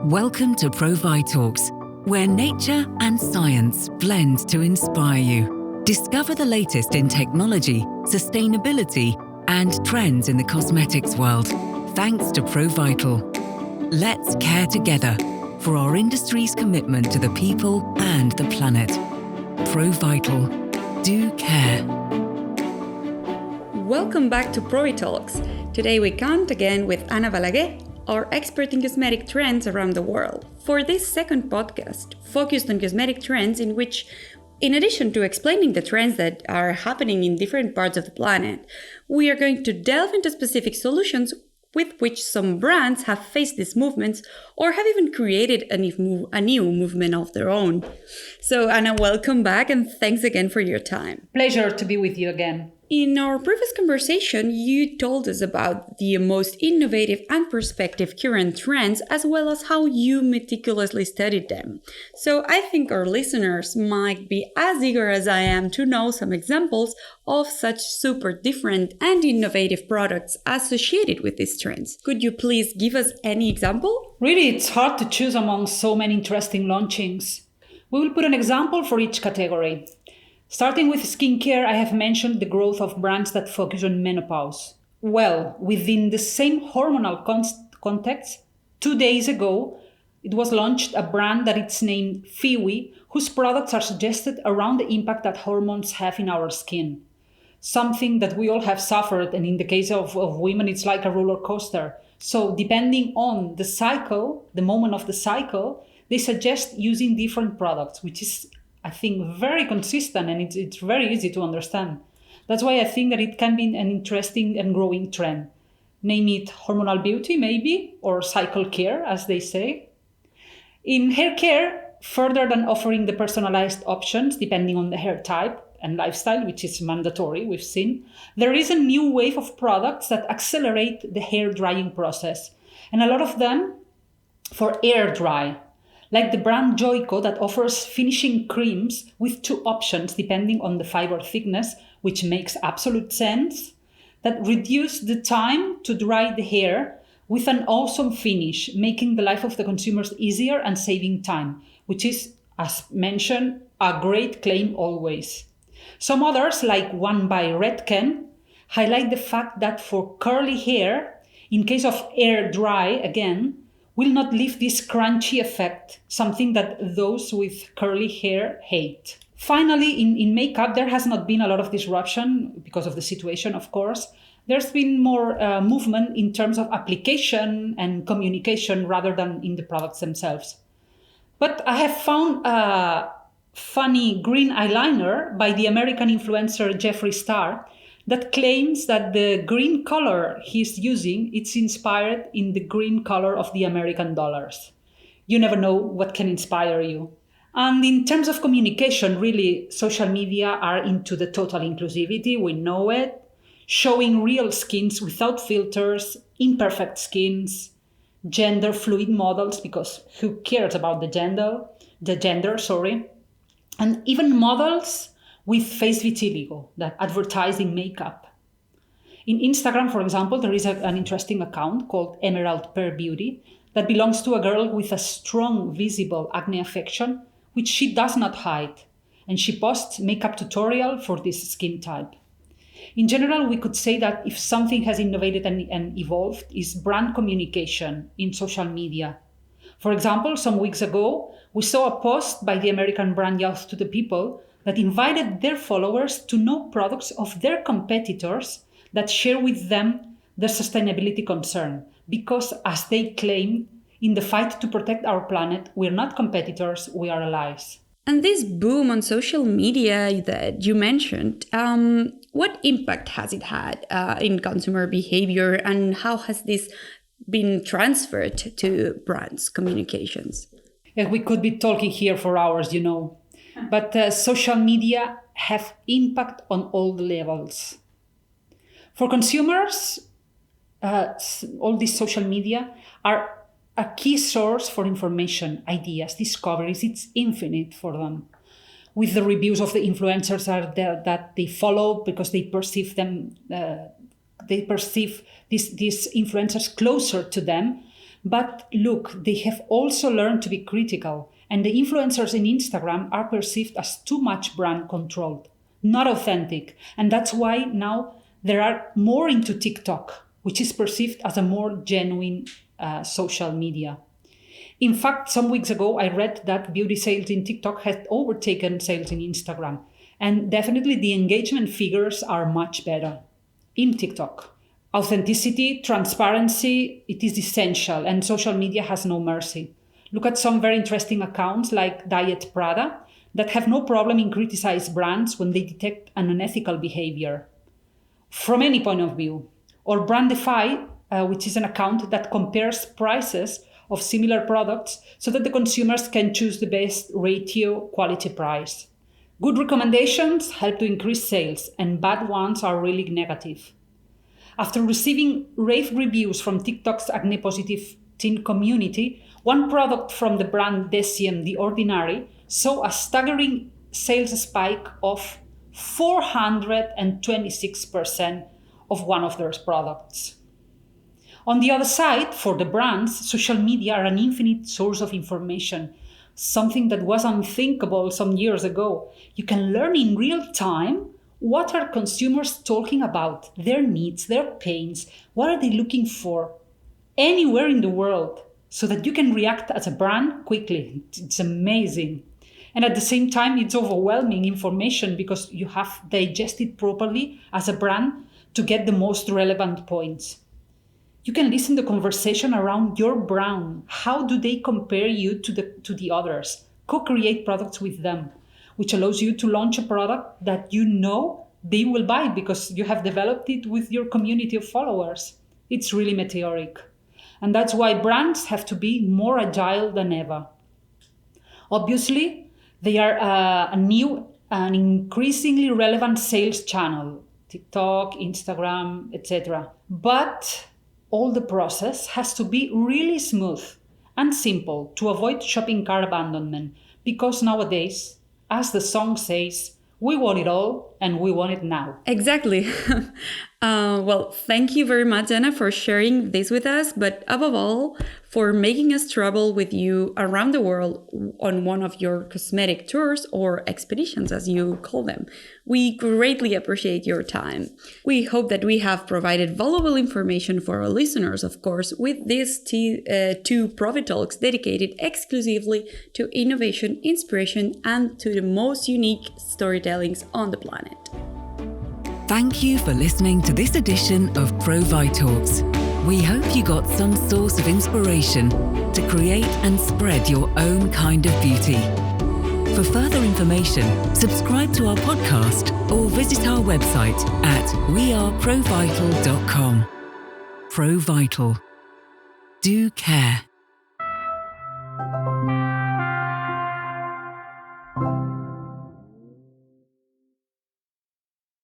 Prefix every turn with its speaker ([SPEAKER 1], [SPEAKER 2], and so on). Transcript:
[SPEAKER 1] Welcome to Provitalks, where nature and science blend to inspire you. Discover the latest in technology, sustainability, and trends in the cosmetics world, thanks to Provital. Let's care together for our industry's commitment to the people and the planet. Provital. Do care.
[SPEAKER 2] Welcome back to Provitalks. Today we count again with Balaguer, our expert in cosmetic trends around the world, for this second podcast focused on cosmetic trends, in which, in addition to explaining the trends that are happening in different parts of the planet, we are going to delve into specific solutions with which some brands have faced these movements or have even created a new movement of their own. So Anna, welcome back and thanks again for your time.
[SPEAKER 3] Pleasure to be with you again.
[SPEAKER 2] In our previous conversation, you told us about the most innovative and perspective current trends, as well as how you meticulously studied them. So I think our listeners might be as eager as I am to know some examples of such super different and innovative products associated with these trends. Could you please give us any example?
[SPEAKER 3] Really, it's hard to choose among so many interesting launchings. We will put an example for each category. Starting with skincare, I have mentioned the growth of brands that focus on menopause. Well, within the same hormonal context, 2 days ago, it was launched a brand that it's named Fiwi, whose products are suggested around the impact that hormones have in our skin. Something that we all have suffered, and in the case of women, it's like a roller coaster. So depending on the cycle, the moment of the cycle, they suggest using different products, which is, I think, very consistent, and it's very easy to understand. That's why I think that it can be an interesting and growing trend. Name it hormonal beauty, maybe, or cycle care, as they say. In hair care, further than offering the personalized options depending on the hair type and lifestyle, which is mandatory, we've seen, there is a new wave of products that accelerate the hair drying process. And a lot of them for air dry, like the brand Joico that offers finishing creams with 2 options depending on the fiber thickness, which makes absolute sense, that reduce the time to dry the hair with an awesome finish, making the life of the consumers easier and saving time, which is, as mentioned, a great claim always. Some others, like one by Redken, highlight the fact that for curly hair, in case of air dry, again, will not leave this crunchy effect, something that those with curly hair hate. Finally, in makeup, there has not been a lot of disruption because of the situation, of course. There's been more movement in terms of application and communication rather than in the products themselves. But I have found a funny green eyeliner by the American influencer Jeffree Star that claims that the green color he's using, it's inspired in the green color of the American dollars. You never know what can inspire you. And in terms of communication, really, social media are into the total inclusivity, we know it, showing real skins without filters, imperfect skins, gender fluid models, because who cares about the gender, and even models with face vitiligo that advertising makeup. In Instagram, for example, there is an interesting account called Emerald Pearl Beauty that belongs to a girl with a strong visible acne affection, which she does not hide. And she posts makeup tutorial for this skin type. In general, we could say that if something has innovated and evolved, is brand communication in social media. For example, some weeks ago, we saw a post by the American brand Youth to the People that invited their followers to know products of their competitors that share with them their sustainability concern. Because, as they claim, in the fight to protect our planet, we're not competitors, we are allies.
[SPEAKER 2] And this boom on social media that you mentioned, what impact has it had in consumer behavior, and how has this been transferred to brands' communications?
[SPEAKER 3] Yeah, we could be talking here for hours, you know. But social media have impact on all the levels. For consumers, all these social media are a key source for information, ideas, discoveries. It's infinite for them. With the reviews of the influencers that they follow because they perceive them, they perceive these influencers closer to them. But look, they have also learned to be critical, and the influencers in Instagram are perceived as too much brand controlled, not authentic. And that's why now there are more into TikTok, which is perceived as a more genuine social media. In fact, some weeks ago, I read that beauty sales in TikTok had overtaken sales in Instagram. And definitely the engagement figures are much better in TikTok. Authenticity, transparency, it is essential, and social media has no mercy. Look at some very interesting accounts like Diet Prada that have no problem in criticize brands when they detect an unethical behavior from any point of view. Or Brandify, which is an account that compares prices of similar products so that the consumers can choose the best ratio quality price. Good recommendations help to increase sales, and bad ones are really negative. After receiving rave reviews from TikTok's acne positive teen community, one product from the brand Deciem The Ordinary saw a staggering sales spike of 426% of one of their products. On the other side, for the brands, social media are an infinite source of information, something that was unthinkable some years ago. You can learn in real time what are consumers talking about, their needs, their pains, what are they looking for, anywhere in the world, so that you can react as a brand quickly. It's amazing. And at the same time, it's overwhelming information because you have digested properly as a brand to get the most relevant points. You can listen to the conversation around your brand. How do they compare you to the others? Co-create products with them, which allows you to launch a product that you know they will buy because you have developed it with your community of followers. It's really meteoric. And that's why brands have to be more agile than ever. Obviously, they are a new and increasingly relevant sales channel, TikTok, Instagram, etc. But all the process has to be really smooth and simple to avoid shopping cart abandonment, because nowadays, as the song says, we want it all and we want it now.
[SPEAKER 2] Exactly. Well, thank you very much, Anna, for sharing this with us, but above all, for making us travel with you around the world on one of your cosmetic tours or expeditions, as you call them. We greatly appreciate your time. We hope that we have provided valuable information for our listeners, of course, with these two Provitalks dedicated exclusively to innovation, inspiration, and to the most unique storytellings on the planet.
[SPEAKER 1] Thank you for listening to this edition of Provitalks. We hope you got some source of inspiration to create and spread your own kind of beauty. For further information, subscribe to our podcast or visit our website at weareprovital.com. Provital. Do care.